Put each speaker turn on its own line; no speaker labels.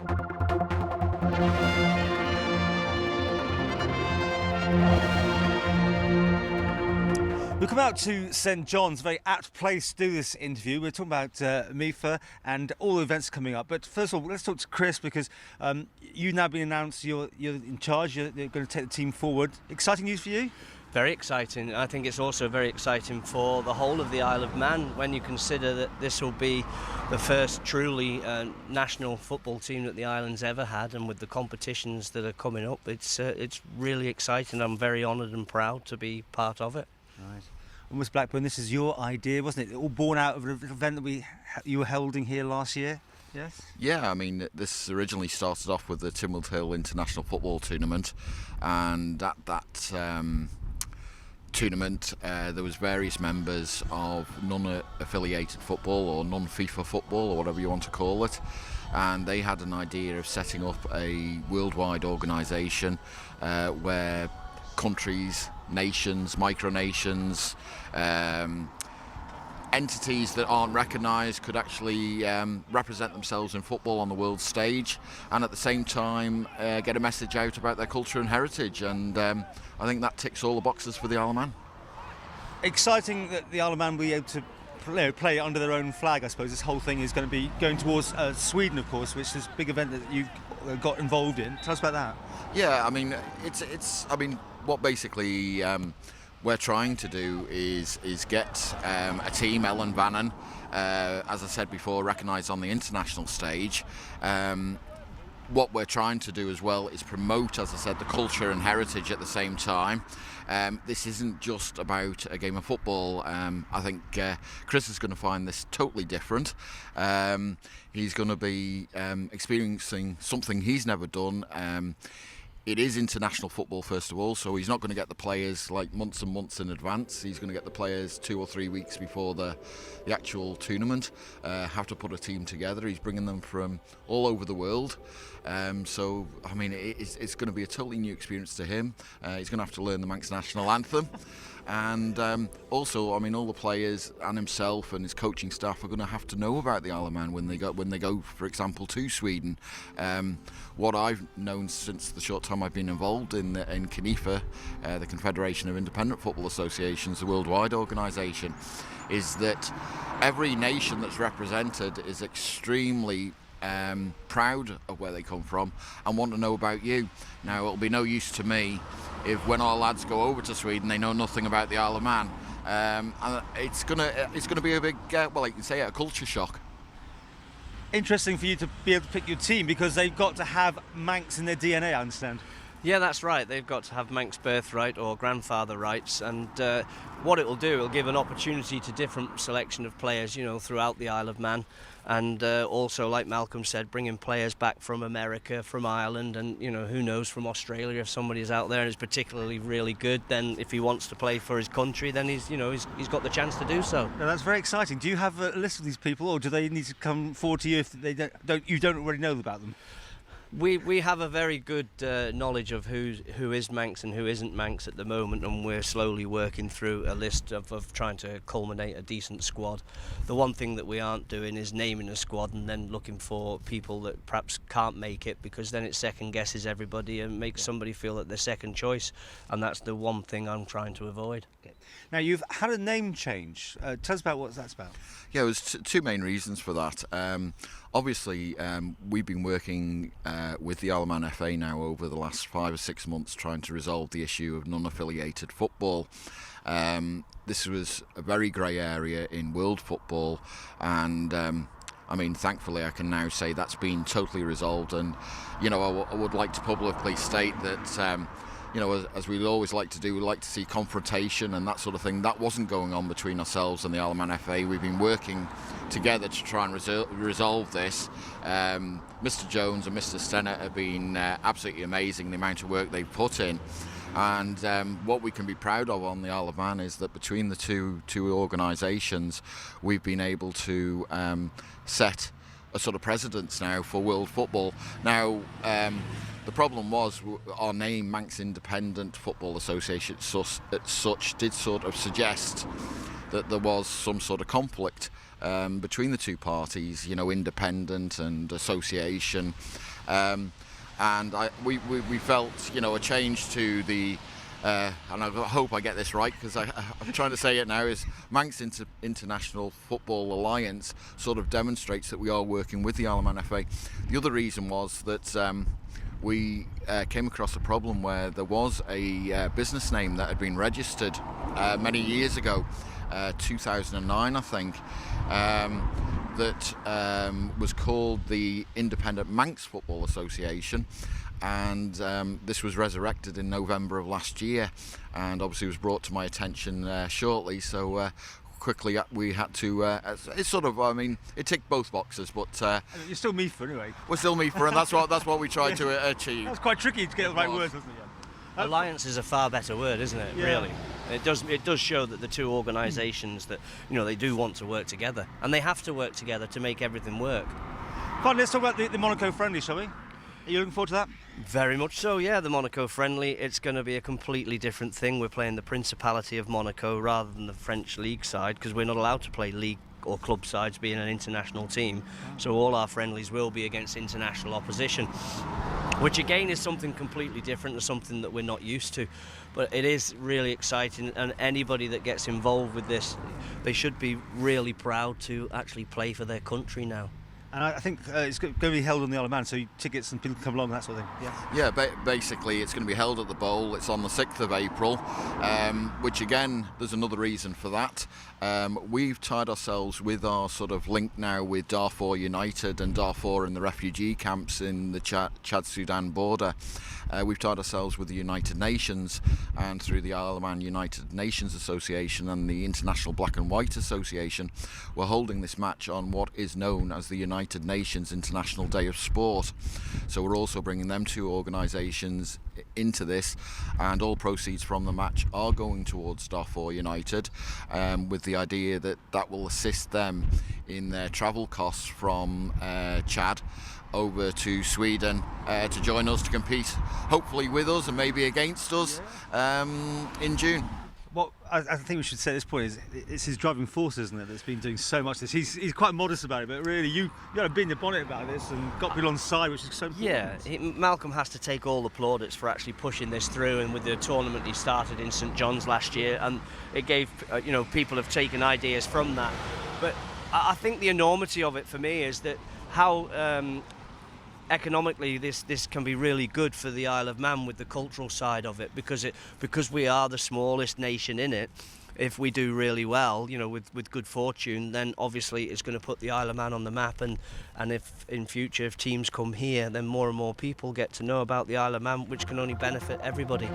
We come out to St John's, a very apt place to do this interview. We're talking about MIFA and all the events coming up. But first of all, let's talk to Chris, because you've now been announced you're in charge. You're going to take the team forward. Exciting news for you?
Very exciting. I think it's also very exciting for the whole of the Isle of Man when you consider that this will be the first truly national football team that the island's ever had, and with the competitions that are coming up, it's really exciting. I'm very honoured and proud to be part of it.
Right. Almost Blackburn, this is your idea, wasn't it? All born out of an event that you were holding here last year? Yes?
Yeah, I mean, this originally started off with the Tynwald Hill International Football Tournament, and at that tournament there was various members of non-affiliated football or non-FIFA football, or whatever you want to call it, and they had an idea of setting up a worldwide organisation where countries, nations, micronations, entities that aren't recognised could actually represent themselves in football on the world stage, and at the same time get a message out about their culture and heritage, and I think that ticks all the boxes for the Isle of Man.
Exciting that the Isle of Man will be able to play under their own flag, I suppose. This whole thing is going to be going towards Sweden, of course, which is a big event that you've got involved in. Tell us about that.
Yeah, I mean, what basically we're trying to do is get a team, Ellan Vannin, as I said before, recognised on the international stage. What we're trying to do as well is promote, as I said, the culture and heritage at the same time. This isn't just about a game of football. I think Chris is going to find this totally different. He's going to be experiencing something he's never done. It is international football, first of all, so he's not going to get the players like months and months in advance. He's going to get the players 2 or 3 weeks before the actual tournament, have to put a team together. He's bringing them from all over the world. So, I mean, it's going to be a totally new experience to him. He's going to have to learn the Manx national anthem. And also, I mean, all the players and himself and his coaching staff are going to have to know about the Isle of Man when they go, for example, to Sweden. What I've known since the short time I've been involved in CNIFA, the Confederation of Independent Football Associations, the worldwide organisation, is that every nation that's represented is extremely proud of where they come from and want to know about you. Now, it'll be no use to me if when our lads go over to Sweden they know nothing about the Isle of Man. And it's gonna be a big, well, you can say it, a culture shock.
Interesting for you to be able to pick your team, because they've got to have Manx in their DNA, I understand.
Yeah, that's right. They've got to have Manx birthright or grandfather rights, and what it will do, it'll give an opportunity to different selection of players, throughout the Isle of Man, and also, like Malcolm said, bringing players back from America, from Ireland, and who knows, from Australia. If somebody's out there and is particularly really good, then if he wants to play for his country, then he's got the chance to do so.
Now, that's very exciting. Do you have a list of these people, or do they need to come forward to you if you don't already know about them?
We have a very good knowledge of who is Manx and who isn't Manx at the moment, and we're slowly working through a list of trying to culminate a decent squad. The one thing that we aren't doing is naming a squad and then looking for people that perhaps can't make it, because then it second guesses everybody and makes somebody feel that they're second choice, and that's the one thing I'm trying to avoid.
Okay. Now, you've had a name change. Tell us about what that's about.
Yeah, there's two main reasons for that. Obviously, we've been working with the Isle of Man FA now over the last 5 or 6 months trying to resolve the issue of non-affiliated football. This was a very grey area in world football, and I mean, thankfully I can now say that's been totally resolved, and I would like to publicly state that as we always like to do, we like to see confrontation and that sort of thing. That wasn't going on between ourselves and the Isle of Man FA. We've been working together to try and resolve this. Mr. Jones and Mr. Stennett have been absolutely amazing, the amount of work they've put in. And what we can be proud of on the Isle of Man is that between the two organisations, we've been able to set a sort of precedence now for world football. Now, the problem was our name, Manx Independent Football Association, as such did sort of suggest that there was some sort of conflict between the two parties, independent and association. And we felt, a change to the, and I hope I get this right because I'm trying to say it now, is Manx International Football Alliance sort of demonstrates that we are working with the Isle of Man FA. The other reason was that we came across a problem where there was a business name that had been registered many years ago, 2009 I think, that was called the Independent Manx Football Association, and this was resurrected in November of last year, and obviously was brought to my attention shortly, so quickly we had to, it's sort of, it ticked both boxes, but
you're still MIFA anyway.
We're still MIFA, and that's what we tried to achieve.
That was quite tricky to get the right words, wasn't it?
Alliance is a far better word, isn't it?
Yeah.
Really, it does show that the two organisations that they do want to work together, and they have to work together to make everything work.
Fine, let's talk about the Monaco friendly, shall we? Are you looking forward to that?
Very much so, yeah. The Monaco friendly, it's going to be a completely different thing. We're playing the Principality of Monaco rather than the French league side, because we're not allowed to play league or club sides being an international team. So all our friendlies will be against international opposition, which again is something completely different and something that we're not used to. But it is really exciting, and anybody that gets involved with this, they should be really proud to actually play for their country now.
And I think it's going to be held on the Isle of Man, so tickets and people can come along and that sort of thing.
Yeah, basically it's going to be held at the Bowl. It's on the 6th of April, which again, there's another reason for that. We've tied ourselves with our sort of link now with Darfur United and Darfur in the refugee camps in the Chad-Sudan border. We've tied ourselves with the United Nations, and through the Isle of Man United Nations Association and the International Black and White Association, we're holding this match on what is known as the United Nations International Day of Sport. So we're also bringing them two organisations into this, and all proceeds from the match are going towards Darfur United, with the idea that that will assist them in their travel costs from Chad over to Sweden to join us to compete, hopefully with us and maybe against us in June.
What I think we should say at this point is it's his driving force, isn't it, that's been doing so much of this. He's quite modest about it, but really you got to be in the bonnet about this and got people on side, which is so important.
Yeah, Malcolm has to take all the plaudits for actually pushing this through, and with the tournament he started in St John's last year, and it gave people have taken ideas from that. But I think the enormity of it for me is that how economically this can be really good for the Isle of Man with the cultural side of it, because we are the smallest nation in it. If we do really well, with good fortune, then obviously it's going to put the Isle of Man on the map, and if in future if teams come here, then more and more people get to know about the Isle of Man, which can only benefit everybody.